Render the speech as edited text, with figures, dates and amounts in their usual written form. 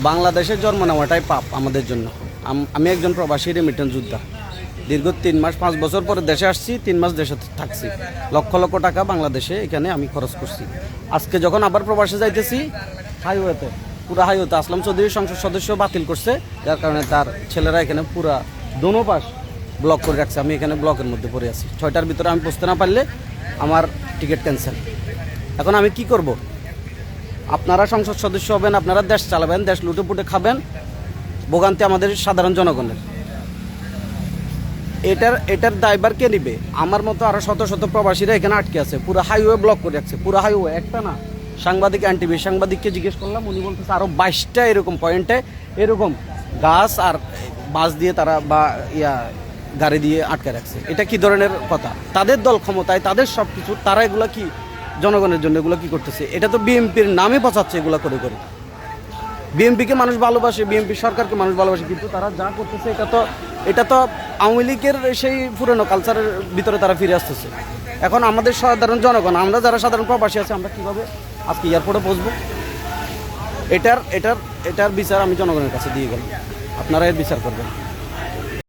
বাংলাদেশে জন্ম নেওয়াটাই পাপ আমাদের জন্য। আমি একজন প্রবাসী রেমিটেন্স যোদ্ধা। দীর্ঘ 3 মাস 5 বছর পরে দেশে আসছি, 3 মাস দেশে থাকছি, লক্ষ লক্ষ টাকা বাংলাদেশে এখানে আমি খরচ করছি। আজকে যখন আবার প্রবাসে যাইতেছি, হাইওয়েতে পুরা হাইওয়েতে আসলাম চৌধুরী সংসদ সদস্য বাতিল করছে, যার কারণে তার ছেলেরা এখানে পুরা দোনো পাশ ব্লক করে রাখছে। আমি এখানে ব্লকের মধ্যে পড়ে আছি। 6টার ভিতরে আমি পৌঁছতে না পারলে আমার টিকিট ক্যান্সেল। এখন আমি কি করব? আপনারা সংসদ সদস্য হবেন, আপনারা দেশ চালাবেন, দেশ লুটে পুটে খাবেন, ভোগান্তি আমাদের সাধারণ জনগণের। এটার দায়ভার কে নিবে? আমার মতো আরো শত শত প্রবাসীরা এখানে আটকে আছে, পুরো হাইওয়ে ব্লক করে রাখছে, পুরো হাইওয়ে একটা না। সাংবাদিক এনটিভি সাংবাদিককে জিজ্ঞেস করলাম, উনি বলতেছে আরো 22টা এরকম পয়েন্টে এরকম গাছ আর বাস দিয়ে তারা বা গাড়ি দিয়ে আটকে রাখছে। এটা কি ধরনের কথা? তাদের দল ক্ষমতায়, তাদের সব কিছু, তারা এগুলা কি জনগণের জন্য এগুলো কি করতেছে? এটা তো বিএনপির নামে পচাচ্ছে এগুলো করে করে। বিএনপিকে মানুষ ভালোবাসে, বিএনপি সরকারকে মানুষ ভালোবাসে, কিন্তু তারা যা করতেছে এটা তো আওয়ামী লীগের সেই পুরনো কালচারের ভিতরে তারা ফিরে আসতেছে। এখন আমাদের সাধারণ জনগণ, আমরা যারা সাধারণ প্রবাসী আছে, আমরা কীভাবে আজকে এয়ারপোর্টে পৌঁছবো? এটার বিচার আমি জনগণের কাছে দিয়ে গেলাম, আপনারা এর বিচার করবেন।